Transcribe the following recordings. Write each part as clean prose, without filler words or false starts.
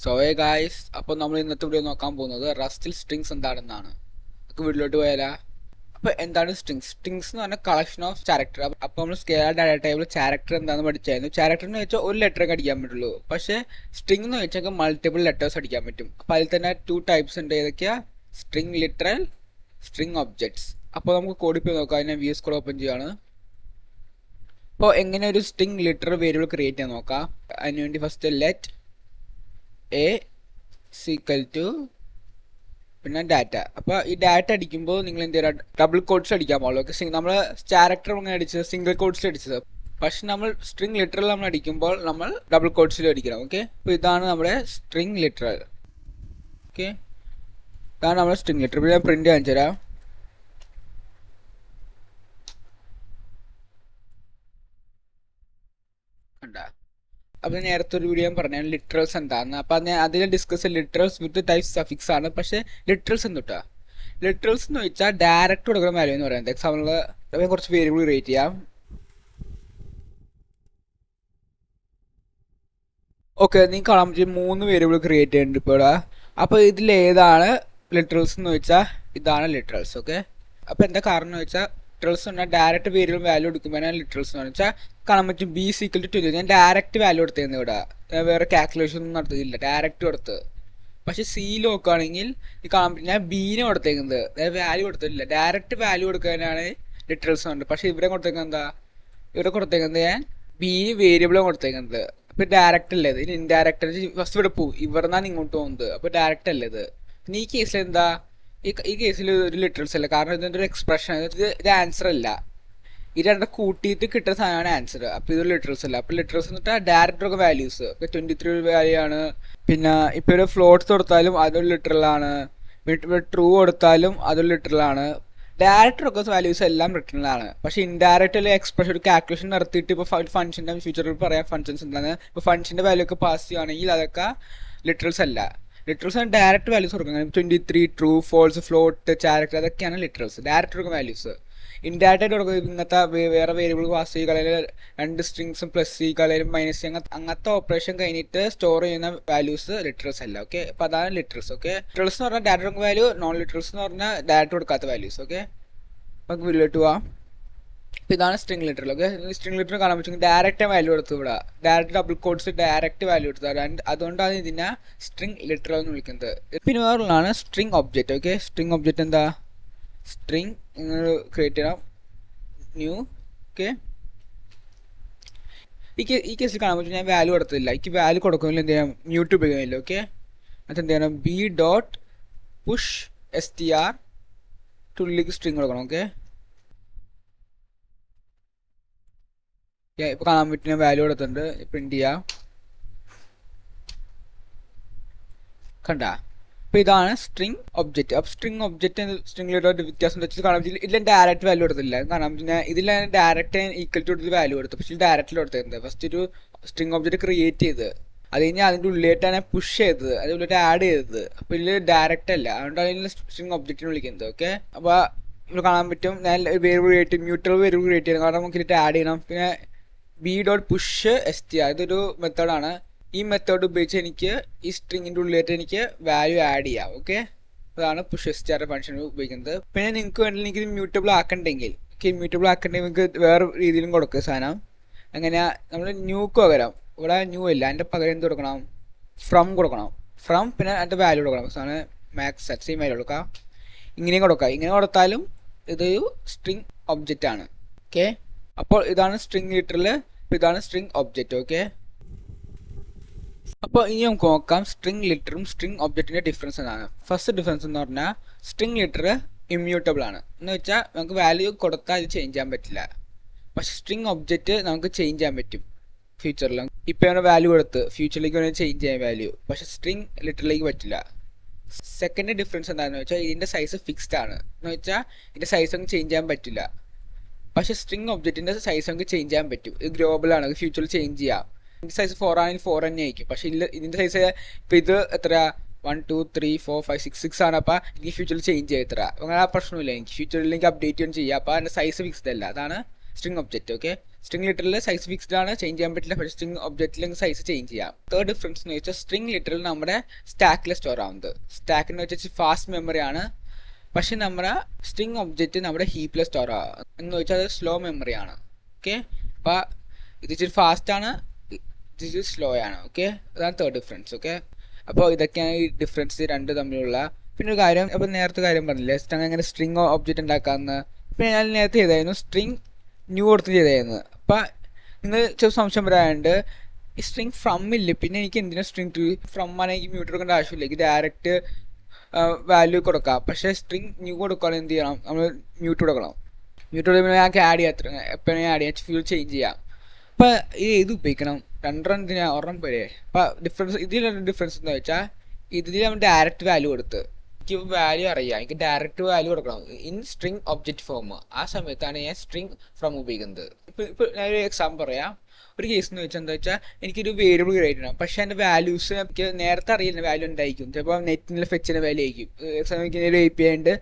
So guys, അപ്പോൾ നമ്മൾ ഇന്നത്തെ വീഡിയോ നോക്കാൻ പോകുന്നത് റസ്റ്റിൽ സ്ട്രിങ്സ് എന്താണെന്നാണ്. നമുക്ക് വീട്ടിലോട്ട് പോയാലാ? അപ്പോൾ എന്താണ് സ്ട്രിങ്സ്? സ്ട്രിങ്സ് എന്ന് പറഞ്ഞാൽ കളക്ഷൻ ഓഫ് ക്യാരക്ടർ. അപ്പോൾ നമ്മൾ സ്കെയിലർ ഡാറ്റ ടൈപ്പിൽ ക്യാരക്ടർ എന്താണെന്ന് പഠിച്ചായിരുന്നു. ക്യാരക്ടർ എന്ന് വെച്ചാൽ ഒരു ലെറ്ററൊക്കെ അടിക്കാൻ പറ്റുള്ളൂ. പക്ഷേ സ്ട്രിങ് എന്ന് വെച്ചാൽ മൾട്ടിപ്പിൾ ലെറ്റേഴ്സ് അടിക്കാൻ പറ്റും. അപ്പോൾ അതിൽ തന്നെ 2 ടൈപ്സ് ഉണ്ട്. ഏതൊക്കെയാ? String literal, string objects. അപ്പോൾ നമുക്ക് കോഡിൽ പോയി നോക്കാം. ഞാൻ VS Code ഓപ്പൺ ചെയ്യാണ്. അപ്പോൾ എങ്ങനെ ഒരു സ്ട്രിങ് ലിറ്ററൽ വേരിയബിൾ ക്രിയേറ്റ് ചെയ്യാൻ നോക്കാം. അതിനുവേണ്ടി first let a sequel to പിന്നെ ഡാറ്റ. അപ്പോൾ ഈ ഡാറ്റ അടിക്കുമ്പോൾ നിങ്ങൾ എന്ത് ചെയ്യുക? ഡബിൾ കോട്ട്സ് അടിക്കാൻ പാടുള്ളൂ. ഓക്കെ, നമ്മൾ ക്യാരക്ടർ അങ്ങനെ അടിച്ചത് സിംഗിൾ കോട്ട്സിൽ അടിച്ചത്. പക്ഷെ നമ്മൾ സ്ട്രിങ് ലിറ്ററൽ നമ്മൾ അടിക്കുമ്പോൾ നമ്മൾ ഡബിൾ കോട്ട്സിൽ അടിക്കണം. ഓക്കെ, അപ്പോൾ ഇതാണ് നമ്മുടെ സ്ട്രിങ് ലിറ്ററൽ. ഓക്കെ, ഇതാണ് നമ്മുടെ സ്ട്രിങ് ലിറ്ററൽ. ഞാൻ പ്രിന്റ് കാണിച്ചു തരാം. കണ്ടാ? അപ്പോൾ നേരത്തെ ഒരു വീഡിയോ പറഞ്ഞാൽ ലിറ്ററൽസ് എന്താന്ന്. അപ്പോൾ അതിൽ ഡിസ്കസ് ലിറ്ററൽസ് വിത്ത് ടൈപ്പ് സഫിക്സ് ആണ്. പക്ഷേ ലിറ്ററൽസ് എന്തുട്ടാ? ലിറ്ററൽസ് എന്ന് വെച്ചാൽ ഡയറക്റ്റ് കൊടുക്കുന്ന വാല്യൂ എന്ന് പറയുന്നത്. എക്സാമ്പിൾ കുറച്ച് വേരിയബിൾ ക്രിയേറ്റ് ചെയ്യാം. ഓക്കെ, നിങ്ങൾക്ക് കാണാൻ പറ്റും 3 വേരിയബിൾ ക്രിയേറ്റ് ചെയ്യുന്നുണ്ട് ഇപ്പോൾ ഇവിടെ. അപ്പോൾ ഇതിലേതാണ് ലിറ്ററൽസ് എന്ന് വെച്ചാൽ ഇതാണ് ലിറ്ററൽസ്. ഓക്കെ, അപ്പോൾ എന്താ കാരണം എന്ന് വെച്ചാൽ ലിറ്ററൽസ് എന്ന് പറഞ്ഞാൽ ഡയറക്റ്റ് വേരിയബിൾ വാല്യൂ എടുക്കുമ്പോഴാണ് ലിറ്ററൽസ് എന്ന് വെച്ചാൽ കാണാൻ പറ്റും. B = 20. ഞാൻ ഡയറക്റ്റ് വാല്യൂ എടുത്തേന്ന് ഇവിടെ, വേറെ കാൽക്കുലേഷൻ ഒന്നും നടത്തിയില്ല, ഡയറക്റ്റ് കൊടുത്ത്. പക്ഷെ സിയിൽ നോക്കുകയാണെങ്കിൽ ഈ കാണാൻ പറ്റും ഞാൻ ബീനെ കൊടുത്തേക്കുന്നത്, അതായത് വാല്യൂ കൊടുത്തിട്ടില്ല. ഡയറക്റ്റ് വാല്യൂ കൊടുക്കാനാണ് ലിറ്ററൽസ് ഉണ്ട്. പക്ഷെ ഇവിടെ കൊടുത്തേക്കുന്നത് എന്താ? ഇവിടെ കൊടുത്തേക്കുന്നത് ഞാൻ ബി വേരിയബിളും കൊടുത്തേക്കുന്നത്. അപ്പോൾ ഡയറക്റ്റ് അല്ലേ ഇത്? ഇനി ഇൻഡയറക്റ്റ് ഫസ്റ്റ് ഇവിടെ പോകും, ഇവിടുന്നാണ് ഇങ്ങോട്ട് പോകുന്നത്. അപ്പോൾ ഡയറക്റ്റ് അല്ലേ ഇത്? പിന്നെ ഈ കേസിൽ എന്താ? ഈ കേസിൽ ഒരു ലിറ്ററൽസ് അല്ല, കാരണം ഇതിൻ്റെ ഒരു എക്സ്പ്രഷൻ, ഇത് ആൻസർ അല്ല. ഈ രണ്ടും കൂട്ടിയിട്ട് കിട്ടുന്ന സാധനമാണ് ആൻസർ. അപ്പോൾ ഇതൊരു ലിറ്ററൽസ് അല്ല. അപ്പോൾ ലിറ്ററൽസ് എന്ന് വെച്ചാൽ ഡയറക്റ്റ് ഒക്കെ വാല്യൂസ്. ഇപ്പോൾ 23 വാല്യൂ ആണ്. പിന്നെ ഇപ്പോൾ ഒരു ഫ്ലോട്ട്സ് കൊടുത്താലും അതൊരു ലിറ്ററലാണ്. ട്രൂ കൊടുത്താലും അതൊരു ലിറ്ററലാണ്. ഡയറക്റ്റ് ഒക്കെ വാല്യൂസ് എല്ലാം റിട്ടേണലാണ്. പക്ഷേ ഇൻഡയറക്റ്റ് എക്സ്പ്രഷൻ ഒരു കാൽക്കുലേഷൻ നടത്തിയിട്ട് ഇപ്പോൾ ഫംഗ്ഷൻ്റെ ഫ്യൂച്ചറിൽ പറയാം ഫംഗ്ഷൻസ് എന്താണ്. ഇപ്പോൾ ഫംഗ്ഷൻ്റെ വാല്യൂ ഒക്കെ പാസ് ചെയ്യുകയാണെങ്കിൽ അതൊക്കെ ലിറ്ററൽസ് അല്ല. ലിറ്ററൽസ് ഡയറക്റ്റ് വാല്യൂസ് കൊടുക്കുന്നത് 23, ട്രൂ, ഫോൾസ്, ഫ്ലോട്ട്, ക്യാരക്ടർ, അതൊക്കെയാണ് ലിറ്ററൽസ്. ഡയറക്റ്റ് കൊടുക്കുന്ന വാല്യൂസ്. ഇൻഡയറക്റ്റ് കൊടുക്കുന്നത് ഇങ്ങനത്തെ വേറെ വേരിയബിൾ പാസ് ചെയ്യുക, അല്ലെങ്കിൽ 2 സ്ട്രിങ്സും പ്ലസ് ചെയ്യുക, അല്ലെങ്കിൽ മൈനസ് ചെയ്യുക, അങ്ങനത്തെ ഓപ്പറേഷൻ കഴിഞ്ഞിട്ട് സ്റ്റോർ ചെയ്യുന്ന വാല്യൂസ് ലിറ്ററൽസ് അല്ല. ഓക്കെ, അപ്പോൾ അതാണ് ലിറ്ററൽസ്. ഓക്കെ, ലിറ്ററൽസ് എന്ന് പറഞ്ഞാൽ ഡയറക്റ്റ് കൊടുക്കുന്ന വാല്യൂ, നോൺ ലിറ്ററൽസ് എന്ന് പറഞ്ഞാൽ ഡയറക്റ്റ് കൊടുക്കാത്ത വാല്യൂസ്. ഓക്കെ, നമുക്ക് വീട്ടിലോട്ട് പോവാം. അപ്പോൾ ഇതാണ് string literal. Okay, string literal കാണാൻ പറ്റും ഡയറക്റ്റ് വാല്യൂ കൊടുത്തു. ഇവിടെ direct double quotes direct value കൊടുത്തത്, അതുകൊണ്ടാണ് ഇതിനെ സ്ട്രിങ് ലിറ്ററൽ എന്ന് വിളിക്കുന്നത്. പിന്നെ വേറൊന്നാണ് string object. Okay, string object എന്താ? സ്ട്രിങ് ക്രിയേറ്റ് ചെയ്യണം, ന്യൂ. ഓക്കെ, ഈ കേസിൽ കാണാൻ പറ്റും ഞാൻ വാല്യൂ കൊടുത്തില്ല. എനിക്ക് വാല്യൂ കൊടുക്കുമെങ്കിൽ എന്ത് ചെയ്യാം? മ്യൂട്ട് ഉപയോഗിക്കുന്നില്ല. ഓക്കെ, അത് എന്ത് ചെയ്യണം? b.push str ടുള്ളിലേക്ക് സ്ട്രിങ് കൊടുക്കണം. ഓക്കെ, ഇപ്പോൾ കാണാൻ പറ്റും ഞാൻ വാല്യൂ കൊടുത്തിട്ടുണ്ട്. പ്രിന്റ് ചെയ്യാം. കണ്ട? അപ്പോൾ ഇതാണ് സ്ട്രിങ് ഒബ്ജക്റ്റ്. അപ്പോൾ സ്ട്രിങ് ഒബ്ജക്റ്റ് സ്ട്രിങ്ങിലൊരു വ്യത്യാസം വെച്ചാൽ കാണാൻ പറ്റില്ല. ഇതിൽ ഡയറക്റ്റ് വാല്യൂ കൊടുത്തില്ല. കാണാൻ പറ്റുന്ന ഇതിൽ ഡയറക്റ്റ് ഈക്വൽ ടു കൊടുത്ത് വാല്യൂ കൊടുത്തു. പക്ഷേ ഡയറക്റ്റിൽ കൊടുത്തത് ഫസ്റ്റ് ഒരു സ്ട്രിങ് ഒബ്ജക്റ്റ് ക്രിയേറ്റ് ചെയ്ത് അത് കഴിഞ്ഞാൽ അതിൻ്റെ ഉള്ളിലായിട്ടാണ് പുഷ് ചെയ്തത്, അതിൻ്റെ ഉള്ളിലായിട്ട് ആഡ് ചെയ്തത്. അപ്പോൾ ഇതിൽ ഡയറക്റ്റ് അല്ല, അതുകൊണ്ടാണ് ഇതിൽ സ്ട്രിങ് ഒബ്ജക്റ്റിന് വിളിക്കുന്നത്. ഓക്കെ, അപ്പോൾ ഇവിടെ കാണാൻ പറ്റും ഞാൻ വേരിയബിൾ ക്രിയേറ്റ് ചെയ്യും, മ്യൂട്ടൽ വേരിയബിൾ ക്രിയേറ്റ് ചെയ്യണം, കാരണം നമുക്ക് ഇതിട്ട് ആഡ് ചെയ്യണം. പിന്നെ b.push str ഇതൊരു മെത്തേഡാണ്. ഈ മെത്തേഡ് ഉപയോഗിച്ച് എനിക്ക് ഈ സ്ട്രിങ്ങിൻ്റെ ഉള്ളിലായിട്ട് എനിക്ക് വാല്യൂ ആഡ് ചെയ്യാം. ഓക്കെ, അതാണ് പുഷ് str ഫംഗ്ഷൻ ഉപയോഗിക്കുന്നത്. പിന്നെ നിങ്ങൾക്ക് വേണ്ടി എനിക്ക് മ്യൂട്ടബിൾ ആക്കണ്ടെങ്കിൽ, മ്യൂട്ടബിൾ ആക്കണ്ടെങ്കിൽ നിങ്ങൾക്ക് വേറെ രീതിയിലും കൊടുക്കുക സാധനം. അങ്ങനെ നമ്മൾ ന്യൂക്ക് പകരം ഇവിടെ ന്യൂ ഇല്ല, അതിൻ്റെ പകരം എന്ത് കൊടുക്കണം? ഫ്രം കൊടുക്കണം. ഫ്രം പിന്നെ അതിൻ്റെ വാല്യൂ കൊടുക്കണം. സാധനം മാക്സ് സെറ്റ് സെയിം വാല്യൂ കൊടുക്കാം. ഇങ്ങനെയും കൊടുക്കാം. ഇങ്ങനെ കൊടുത്താലും ഇതൊരു സ്ട്രിങ് ഒബ്ജക്റ്റ് ആണ്. ഓക്കെ, അപ്പോൾ ഇതാണ് സ്ട്രിങ് ലിറ്ററൽ, ഇതാണ് സ്ട്രിങ് ഒബ്ജക്റ്റ്. ഓക്കെ, അപ്പോൾ ഇനി നമുക്ക് നോക്കാം സ്ട്രിങ് ലിറ്ററും സ്ട്രിങ് ഒബ്ജക്റ്റിൻ്റെ ഡിഫറൻസ് എന്താണ്. ഫസ്റ്റ് ഡിഫറൻസ് എന്ന് പറഞ്ഞാൽ സ്ട്രിങ് ലിറ്റർ ഇമ്മ്യൂട്ടബിൾ ആണ്. എന്ന് വെച്ചാൽ നമുക്ക് വാല്യൂ കൊടുത്താൽ ഇത് ചേഞ്ച് ചെയ്യാൻ പറ്റില്ല. പക്ഷെ സ്ട്രിങ് ഒബ്ജക്റ്റ് നമുക്ക് ചേഞ്ച് ചെയ്യാൻ പറ്റും ഫ്യൂച്ചറിലും. ഇപ്പോൾ ഞാൻ വാല്യൂ കൊടുത്ത് ഫ്യൂച്ചറിലേക്ക് വേണമെങ്കിൽ ചേഞ്ച് ചെയ്യാൻ വാല്യൂ, പക്ഷെ സ്ട്രിങ് ലിറ്ററിലേക്ക് പറ്റില്ല. സെക്കൻഡ് ഡിഫറൻസ് എന്താണെന്ന് വെച്ചാൽ ഇതിൻ്റെ സൈസ് ഫിക്സ്ഡ് ആണ്. എന്ന് വെച്ചാൽ ഇതിൻ്റെ സൈസ് നമുക്ക് ചേഞ്ച് ചെയ്യാൻ പറ്റില്ല. പക്ഷേ സ്ട്രിങ് ഒബ്ജക്റ്റിൻ്റെ സൈസ് നമുക്ക് ചേഞ്ച് ചെയ്യാൻ പറ്റും. ഇത് ഗ്ലോബൽ ആണ്, ഫ്യൂച്ചറിൽ ചേഞ്ച് ചെയ്യാം. ഇതിൻ്റെ സൈസ് 4 ആണെങ്കിൽ 4 തന്നെ ആയിരിക്കും. പക്ഷേ ഇതിൻ്റെ സൈസ് ഇപ്പോൾ ഇത് എത്ര 1 2 3 4 5 6 ആണ്. അപ്പോൾ എനിക്ക് ഫ്യൂച്ചറിൽ ചേഞ്ച് ചെയ്യാം ഇത്ര, അങ്ങനെ ആ പ്രശ്നമില്ല. എനിക്ക് ഫ്യൂച്ചറിലേക്ക് അപ്ഡേറ്റ് ചെയ്യാൻ ചെയ്യാം. അപ്പോൾ അതിൻ്റെ സൈസ് ഫിക്സ്ഡ് അല്ല, അതാണ് string object. Okay, string literal size fixed ആണ്, ചേഞ്ച് ചെയ്യാൻ പറ്റില്ല. പക്ഷേ സ്ട്രിംഗ് ഒബ്ജക്റ്റിൽ സൈസ് ചേഞ്ച് ചെയ്യാം. തേർഡ് ഡിഫറൻസ് എന്ന് വെച്ചാൽ സ്ട്രിംഗ് ലിറ്ററൽ നമ്മുടെ സ്റ്റാക്കിൽ സ്റ്റോർ ആവുന്നത്. സ്റ്റാക്ക് എന്ന് വെച്ചാൽ ഫാസ്റ്റ് മെമ്മറി ആണ്, പക്ഷെ നമ്മുടെ സ്ട്രിംഗ് ഒബ്ജക്റ്റ് നമ്മുടെ ഹീപ്പിൽ സ്റ്റോർ ആവുക എന്ന് വെച്ചാൽ അത് സ്ലോ മെമ്മറി ആണ്. ഓക്കെ, അപ്പോൾ ഇത് ഇച്ചിരി ഫാസ്റ്റ് ആണ്, ഇത് ഇച്ചിരി സ്ലോ ആണ്. ഓക്കെ, അതാണ് തേർഡ് ഡിഫറൻസ്. ഓക്കെ, അപ്പോൾ ഇതൊക്കെയാണ് ഈ ഡിഫറൻസ് രണ്ട് തമ്മിലുള്ള. പിന്നെ ഒരു കാര്യം, അപ്പോൾ നേരത്തെ കാര്യം പറഞ്ഞില്ലേ എങ്ങനെ സ്ട്രിംഗ് ഒബ്ജക്റ്റ് ഉണ്ടാക്കാമെന്ന്. പിന്നെ ഞാൻ നേരത്തെ ചെയ്തായിരുന്നു സ്ട്രിംഗ് ന്യൂ കൊടുത്ത് ചെയ്തായിരുന്നു. അപ്പം നിങ്ങൾ ചില സംശയം പറയാനുണ്ട്, ഈ സ്ട്രിംഗ് ഫ്രം ഇല്ല, പിന്നെ എനിക്ക് എന്തിനാ സ്ട്രിംഗ് ടു ഫ്രം ആണ്, എനിക്ക് മ്യൂട്ട് കൊടുക്കേണ്ട ആവശ്യമില്ല, എനിക്ക് ഡയറക്റ്റ് വാല്യൂ കൊടുക്കാം. പക്ഷേ സ്ട്രിംഗ് ന്യൂ കൊടുക്കുകയാണെങ്കിൽ എന്ത് ചെയ്യണം, നമ്മൾ മ്യൂട്ട് കൊടുക്കണം. മ്യൂട്ട് കൊടുക്കുമ്പോൾ ഞങ്ങൾക്ക് ആഡ് ചെയ്യാം, എപ്പോഴും ആഡ് ചെയ്യാം, ഫ്യൂൽ ചേഞ്ച് ചെയ്യാം. അപ്പോൾ ഇത് ഉപയോഗിക്കണം രണ്ടെണ്ണത്തിന് ഒരെണ്ണം പോരെ. അപ്പോൾ ഇതിലുള്ള ഡിഫറൻസ് എന്താ വെച്ചാൽ ഇതിൽ നമ്മൾ ഡയറക്റ്റ് വാല്യൂ കൊടുത്ത് എനിക്ക് വാല്യൂ അറിയാം, എനിക്ക് ഡയറക്റ്റ് വാല്യൂ കൊടുക്കണം ഇൻ സ്ട്രിംഗ് ഒബ്ജക്റ്റ് ഫോം. ആ സമയത്താണ് ഞാൻ സ്ട്രിംഗ് ഫ്രം ഉപയോഗിക്കുന്നത്. ഇപ്പോൾ ഞാനൊരു എക്സാമ്പിൾ പറയാം. ഒരു കേസ് എന്ന് വെച്ചാൽ എന്താ വെച്ചാൽ എനിക്കൊരു വേരിയബിൾ ക്രിയേറ്റ് ചെയ്യണം, പക്ഷേ എൻ്റെ വാല്യൂസ് എനിക്ക് നേരത്തെ അറിയില്ല വാല്യൂ ഉണ്ടായിരിക്കും. ചിലപ്പോൾ നെറ്റിൽ ഫെച്ചിൻ്റെ വാല്യൂ ആയിരിക്കും. എക്സാമ്പിൾ ഒരു API ഉണ്ട്,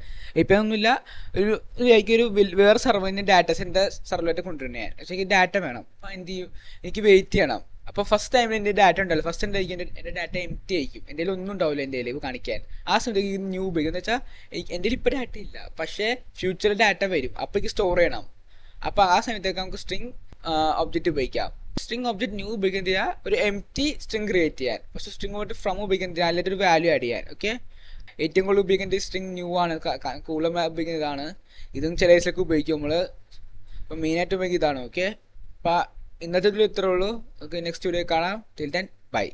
API ഒന്നുമില്ല, ഒരു വേറെ സെർവറിൻ്റെ ഡാറ്റാസ് എൻ്റെ സെർവറിലേക്ക് കൊണ്ടുവരുന്നത് ഞാൻ. പക്ഷേ എനിക്ക് ഡാറ്റ വേണം. അപ്പോൾ എന്ത് ചെയ്യും, എനിക്ക് വെയിറ്റ് ചെയ്യണം. അപ്പോൾ ഫസ്റ്റ് ടൈമിൽ എൻ്റെ ഡാറ്റ ഉണ്ടല്ലോ, ഫസ്റ്റ് എന്തായിരിക്കും എൻ്റെ ഡാറ്റ എംപ്റ്റി ആയിരിക്കും, എൻ്റെ കയ്യിൽ ഒന്നും ഉണ്ടാവില്ല എൻ്റെ കയ്യിൽ കാണിക്കാൻ. ആ സമയത്ത് ന്യൂ ഉപയോഗിക്കും എന്ന് വെച്ചാൽ എൻ്റെ കയ്യിൽ ഇപ്പോൾ ഡാറ്റ ഇല്ല, പക്ഷേ ഫ്യൂച്ചറിൽ ഡാറ്റ വരും, അപ്പോൾ എനിക്ക് സ്റ്റോർ ചെയ്യണം. അപ്പോൾ ആ സമയത്തേക്ക് നമുക്ക് സ്ട്രിംഗ് ഒബ്ജക്റ്റ് ഉപയോഗിക്കാം. സ്ട്രിംഗ് ഒബ്ജക്റ്റ് ന്യൂ ഉപയോഗിക്കുന്നത് ചെയ്യാൻ ഒരു എംപ്റ്റി സ്ട്രിംഗ് ക്രിയേറ്റ് ചെയ്യാൻ, പക്ഷേ സ്ട്രിംഗ് ഒബ്ജക്റ്റ് ഫ്രം ഉപയോഗിക്കുന്നത് ചെയ്യാൻ, അല്ലെങ്കിൽ ഒരു വാല്യൂ ആഡ് ചെയ്യാൻ. ഓക്കെ, ഏറ്റവും കൂടുതൽ ഉപയോഗിക്കുന്നത് സ്ട്രിംഗ് ന്യൂ ആണ്, കൂടുതൽ ഉപയോഗിക്കുന്നത് ഇതാണ്. ഇതും ചില കേസിലൊക്കെ ഉപയോഗിക്കും നമ്മൾ. അപ്പോൾ മെയിനായിട്ട് ഉപയോഗിക്കുക ഇതാണ്. ഓക്കെ, അപ്പോൾ ഇന്നത്തെ ഇതിൽ ഇത്രേ ഉള്ളൂ. ഓക്കെ, നെക്സ്റ്റ് വീഡിയോ കാണാം. Till then bye.